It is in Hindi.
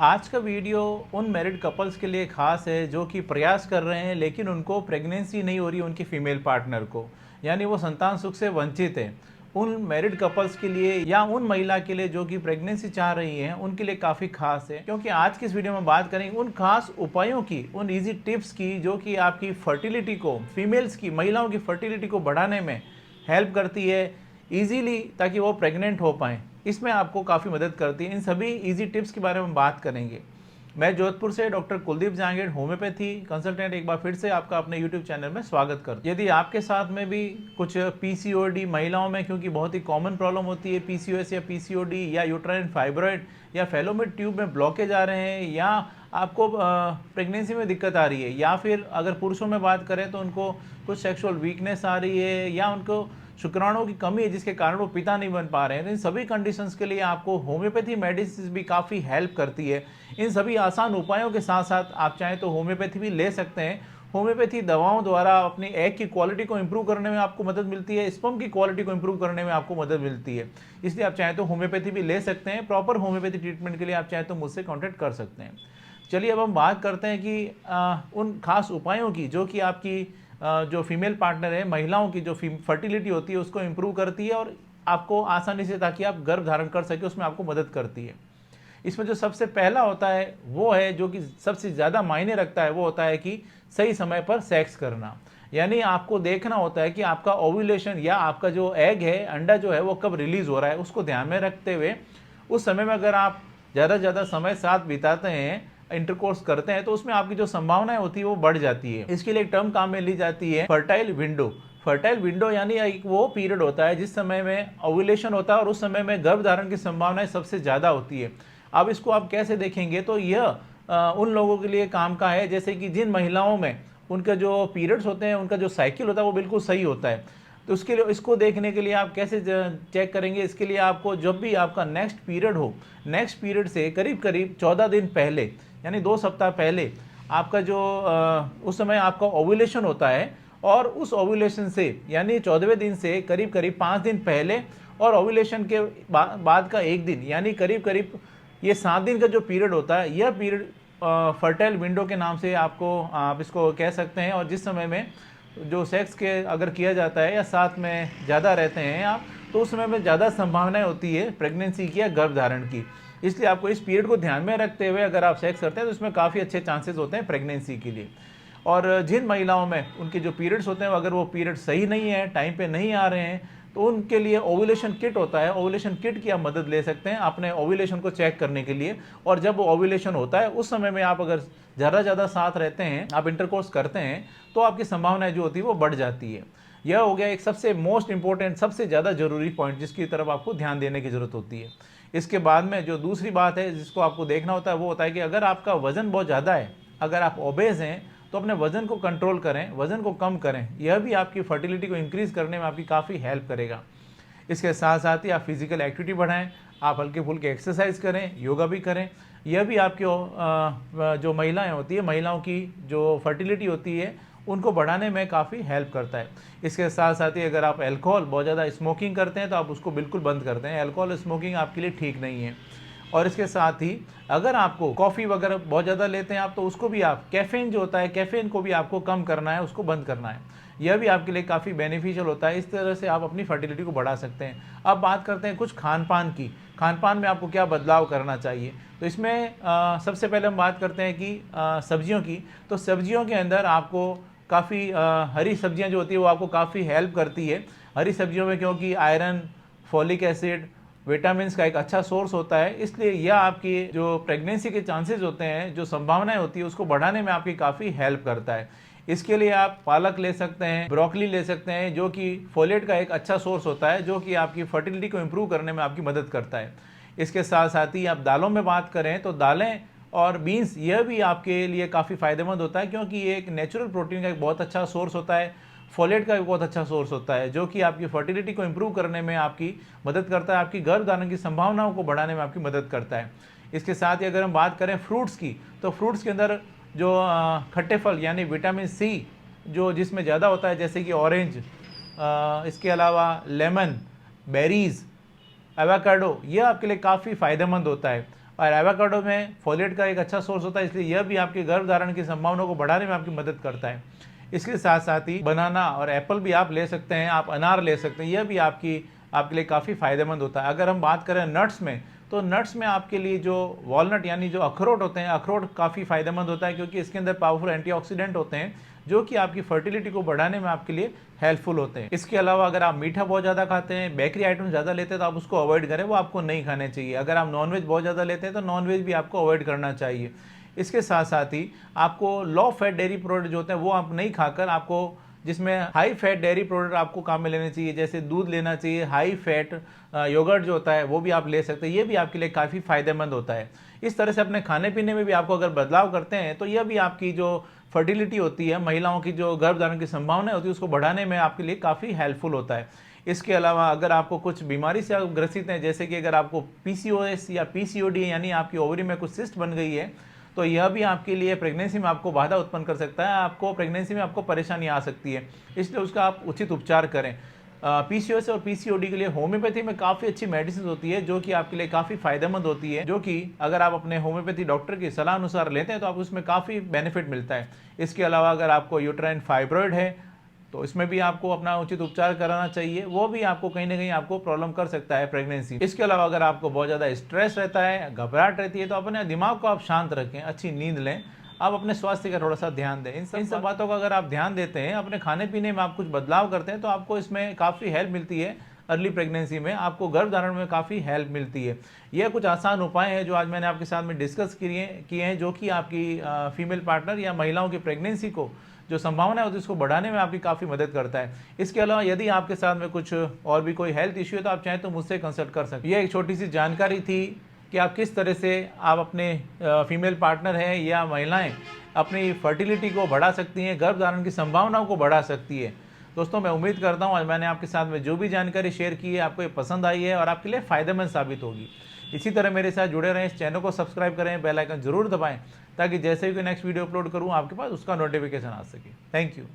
आज का वीडियो उन मैरिड कपल्स के लिए खास है जो कि प्रयास कर रहे हैं लेकिन उनको प्रेगनेंसी नहीं हो रही उनकी फीमेल पार्टनर को, यानी वो संतान सुख से वंचित है। उन मैरिड कपल्स के लिए या उन महिला के लिए जो कि प्रेगनेंसी चाह रही हैं उनके लिए काफ़ी खास है, क्योंकि आज की इस वीडियो में बात करेंगे उन खास उपायों की, उन इजी टिप्स की जो कि आपकी फर्टिलिटी को, फीमेल्स की, महिलाओं की फर्टिलिटी को बढ़ाने में हेल्प करती है इजीली, ताकि वो प्रेग्नेंट हो पाएँ। इसमें आपको काफ़ी मदद करती है। इन सभी इजी टिप्स के बारे में बात करेंगे। मैं जोधपुर से doctor Kuldeep Jahangir, homeopathy consultant, एक बार फिर से आपका अपने यूट्यूब चैनल में स्वागत करता हूं। यदि आपके साथ में भी कुछ पीसीओडी महिलाओं में, क्योंकि बहुत ही कॉमन प्रॉब्लम होती है पीसीओएस या पीसीओडी या यूट्राइन फाइब्रॉइड या फेलोमेड ट्यूब में ब्लॉकेज आ रहे हैं, या आपको प्रेगनेंसी में दिक्कत आ रही है, या फिर अगर पुरुषों में बात करें तो उनको कुछ सेक्सुअल वीकनेस आ रही है या उनको शुक्राणुओं की कमी है जिसके कारण वो पिता नहीं बन पा रहे हैं, तो इन सभी कंडीशंस के लिए आपको होम्योपैथी मेडिसिन भी काफ़ी हेल्प करती है। इन सभी आसान उपायों के साथ साथ आप चाहें तो होम्योपैथी भी ले सकते हैं। होम्योपैथी दवाओं द्वारा अपनी एग की क्वालिटी को इंप्रूव करने में आपको मदद मिलती है, स्पर्म की क्वालिटी को इंप्रूव करने में आपको मदद मिलती है। इसलिए आप चाहें तो होम्योपैथी भी ले सकते हैं। प्रॉपर होम्योपैथी ट्रीटमेंट के लिए आप चाहें तो मुझसे कॉन्टैक्ट कर सकते हैं। चलिए अब हम बात करते हैं कि उन खास उपायों की जो कि आपकी जो फीमेल पार्टनर है, महिलाओं की जो फर्टिलिटी होती है उसको इम्प्रूव करती है और आपको आसानी से, ताकि आप गर्भ धारण कर सके, उसमें आपको मदद करती है। इसमें जो सबसे पहला होता है वो है, जो कि सबसे ज़्यादा मायने रखता है, वो होता है कि सही समय पर सेक्स करना। यानी आपको देखना होता है कि आपका ओव्यूलेशन या आपका जो एग है, अंडा जो है, वो कब रिलीज़ हो रहा है, उसको ध्यान में रखते हुए उस समय में अगर आप ज़्यादा से ज़्यादा समय साथ बिताते हैं, इंटरकोर्स करते हैं, तो उसमें आपकी जो संभावनाएं होती है वो बढ़ जाती है। इसके लिए एक टर्म काम में ली जाती है फर्टाइल विंडो। फर्टाइल विंडो यानी एक वो पीरियड होता है जिस समय में ओव्यूलेशन होता है और उस समय में गर्भ धारण की संभावनाएं सबसे ज़्यादा होती है। अब इसको आप कैसे देखेंगे, तो यह उन लोगों के लिए काम का है जैसे कि जिन महिलाओं में उनका जो पीरियड्स होते हैं, उनका जो साइकिल होता है वो बिल्कुल सही होता है। तो उसके लिए, इसको देखने के लिए आप कैसे चेक करेंगे, इसके लिए आपको जब भी आपका नेक्स्ट पीरियड हो, नेक्स्ट पीरियड से करीब करीब 14 दिन पहले, यानी 2 सप्ताह पहले आपका जो उस समय आपका ओव्यूलेशन होता है, और उस ओव्यूलेशन से यानी 14वें दिन से करीब करीब 5 दिन पहले, और ओव्यूलेशन के बाद का 1 दिन, यानी करीब करीब ये 7 दिन का जो पीरियड होता है, यह पीरियड फर्टाइल विंडो के नाम से आप इसको कह सकते हैं। और जिस समय में जो सेक्स के अगर किया जाता है या साथ में ज़्यादा रहते हैं आप, तो उस समय में ज़्यादा संभावनाएं होती है प्रेगनेंसी की या गर्भ धारण की। इसलिए आपको इस पीरियड को ध्यान में रखते हुए अगर आप सेक्स करते हैं तो इसमें काफ़ी अच्छे चांसेस होते हैं प्रेगनेंसी के लिए। और जिन महिलाओं में उनके जो पीरियड्स होते हैं, अगर वो पीरियड सही नहीं है, टाइम पे नहीं आ रहे हैं, तो उनके लिए ओव्यूलेशन किट होता है। ओव्यूलेशन किट की आप मदद ले सकते हैं अपने ओव्यूलेशन को चेक करने के लिए। और जब वो ओव्यूलेशन होता है उस समय में आप अगर ज़्यादा साथ रहते हैं, आप इंटरकोर्स करते हैं, तो आपकी संभावनाएं जो होती है वो बढ़ जाती है। यह हो गया एक सबसे मोस्ट इंपॉर्टेंट, सबसे ज़्यादा जरूरी पॉइंट जिसकी तरफ आपको ध्यान देने की ज़रूरत होती है। इसके बाद में जो दूसरी बात है जिसको आपको देखना होता है वो होता है कि अगर आपका वज़न बहुत ज़्यादा है, अगर आप ओबेज हैं, तो अपने वज़न को कंट्रोल करें, वज़न को कम करें। यह भी आपकी फर्टिलिटी को इंक्रीज़ करने में आपकी काफ़ी हेल्प करेगा। इसके साथ साथ ही आप फिजिकल एक्टिविटी बढ़ाएं, आप हल्के फुल्के एक्सरसाइज करें, योगा भी करें। यह भी आपकी जो महिलाएं होती है, महिलाओं की जो फर्टिलिटी होती है उनको बढ़ाने में काफ़ी हेल्प करता है। इसके साथ साथ ही अगर आप अल्कोहल, बहुत ज़्यादा स्मोकिंग करते हैं, तो आप उसको बिल्कुल बंद करते हैं। अल्कोहल स्मोकिंग आपके लिए ठीक नहीं है। और इसके साथ ही अगर आपको कॉफ़ी वगैरह बहुत ज़्यादा लेते हैं आप, तो उसको भी आप, कैफ़ीन जो होता है, कैफ़ीन को भी आपको कम करना है, उसको बंद करना है। यह भी आपके लिए काफ़ी बेनिफिशियल होता है। इस तरह से आप अपनी फर्टिलिटी को बढ़ा सकते हैं। अब बात करते हैं कुछ खान पान की। खान पान में आपको क्या बदलाव करना चाहिए, तो इसमें सबसे पहले हम बात करते हैं कि सब्जियों की। तो सब्जियों के अंदर आपको काफ़ी हरी सब्जियां जो होती है वो आपको काफ़ी हेल्प करती है। हरी सब्जियों में क्योंकि आयरन, फॉलिक एसिड, विटामिन्स का एक अच्छा सोर्स होता है, इसलिए यह आपकी जो प्रेगनेंसी के चांसेस होते हैं, जो संभावनाएं होती है, उसको बढ़ाने में आपकी काफ़ी हेल्प करता है। इसके लिए आप पालक ले सकते हैं, ब्रोकली ले सकते हैं, जो कि फोलेट का एक अच्छा सोर्स होता है, जो कि आपकी फर्टिलिटी को इम्प्रूव करने में आपकी मदद करता है। इसके साथ साथ ही आप दालों में बात करें तो दालें और बीन्स, यह भी आपके लिए काफ़ी फ़ायदेमंद होता है, क्योंकि ये एक नेचुरल प्रोटीन का एक बहुत अच्छा सोर्स होता है। फोलेट का भी बहुत अच्छा सोर्स होता है, जो कि आपकी फर्टिलिटी को इंप्रूव करने में आपकी मदद करता है, आपकी गर्भ धारण की संभावनाओं को बढ़ाने में आपकी मदद करता है। इसके साथ ही अगर हम बात करें फ्रूट्स की, तो फ्रूट्स के अंदर जो खट्टे फल यानी विटामिन सी जो जिसमें ज़्यादा होता है, जैसे कि ऑरेंज, इसके अलावा लेमन, बेरीज़, एवोकाडो, यह आपके लिए काफ़ी फ़ायदेमंद होता है। और एवोकाडो में फोलेट का एक अच्छा सोर्स होता है, इसलिए यह भी आपके गर्भधारण की संभावना को बढ़ाने में आपकी मदद करता है। इसके साथ साथ ही बनाना और एप्पल भी आप ले सकते हैं, आप अनार ले सकते हैं, यह भी आपके लिए काफ़ी फ़ायदेमंद होता है। अगर हम बात करें नट्स में, तो नट्स में आपके लिए जो वॉलनट यानी जो अखरोट होते हैं, अखरोट काफ़ी फ़ायदेमंद होता है क्योंकि इसके अंदर पावरफुल एंटीऑक्सीडेंट होते हैं जो कि आपकी फर्टिलिटी को बढ़ाने में आपके लिए हेल्पफुल होते हैं। इसके अलावा अगर आप मीठा बहुत ज़्यादा खाते हैं, बेकरी आइटम ज़्यादा लेते हैं तो आप उसको अवॉइड करें, वो आपको नहीं खाने चाहिए। अगर आप नॉनवेज बहुत ज़्यादा लेते हैं तो नॉनवेज भी आपको अवॉइड करना चाहिए। इसके साथ साथ ही आपको लो फैट डेयरी प्रोडक्ट जो होते हैं वो आप नहीं खाकर आपको जिसमें हाई फैट डेयरी प्रोडक्ट आपको काम में लेने चाहिए, जैसे दूध लेना चाहिए, हाई फैट योगर्ट जो होता है वो भी आप ले सकते हैं, ये भी आपके लिए काफ़ी फ़ायदेमंद होता है। इस तरह से अपने खाने पीने में भी आपको अगर बदलाव करते हैं तो यह भी आपकी जो फर्टिलिटी होती है, महिलाओं की जो गर्भधारण की संभावना होती है उसको बढ़ाने में आपके लिए काफ़ी हेल्पफुल होता है। इसके अलावा अगर आपको कुछ बीमारी से आप ग्रसित हैं, जैसे कि अगर आपको PCOS या PCOD यानी आपकी ओवरी में कुछ सिस्ट बन गई है, तो यह भी आपके लिए प्रेगनेंसी में आपको बाधा उत्पन्न कर सकता है, आपको प्रेगनेंसी में आपको परेशानी आ सकती है, इसलिए उसका आप उचित उपचार करें। PCOS और PCOD के लिए होम्योपैथी में काफ़ी अच्छी मेडिसिन होती है जो कि आपके लिए काफ़ी फ़ायदेमंद होती है, जो कि अगर आप अपने होम्योपैथी डॉक्टर की सलाह अनुसार लेते हैं तो आपको उसमें काफ़ी बेनिफिट मिलता है। इसके अलावा अगर आपको यूट्राइन फाइब्रॉइड है तो इसमें भी आपको अपना उचित उपचार कराना चाहिए, वो भी आपको कहीं ना कहीं आपको प्रॉब्लम कर सकता है प्रेगनेंसी। इसके अलावा अगर आपको बहुत ज़्यादा स्ट्रेस रहता है, घबराहट रहती है, तो अपने दिमाग को आप शांत रखें, अच्छी नींद लें, आप अपने स्वास्थ्य का थोड़ा सा ध्यान दें। इन सब बातों का अगर आप ध्यान देते हैं, अपने खाने पीने में आप कुछ बदलाव करते हैं तो आपको इसमें काफ़ी हेल्प मिलती है। अर्ली प्रेगनेंसी में आपको गर्भधारण में काफ़ी हेल्प मिलती है। यह कुछ आसान उपाय हैं जो आज मैंने आपके साथ में डिस्कस किए हैं, जो कि आपकी फीमेल पार्टनर या महिलाओं की प्रेगनेंसी को जो संभावना है उसको बढ़ाने में आपकी काफ़ी मदद करता है। इसके अलावा यदि आपके साथ में कुछ और भी कोई हेल्थ इश्यू है तो आप चाहें तो मुझसे कंसल्ट कर सकते हैं। यह एक छोटी सी जानकारी थी कि आप किस तरह से आप अपने फीमेल पार्टनर हैं या महिलाएं अपनी फर्टिलिटी को बढ़ा सकती हैं, गर्भधारण की संभावनाओं को बढ़ा सकती है। दोस्तों, मैं उम्मीद करता हूँ आज मैंने आपके साथ में जो भी जानकारी शेयर की है आपको ये पसंद आई है और आपके लिए फ़ायदेमंद साबित होगी। इसी तरह मेरे साथ जुड़े रहें, इस चैनल को सब्सक्राइब करें, बेल आइकन जरूर दबाएं ताकि जैसे ही कोई नेक्स्ट वीडियो अपलोड करूँ आपके पास उसका नोटिफिकेशन आ सके। Thank you.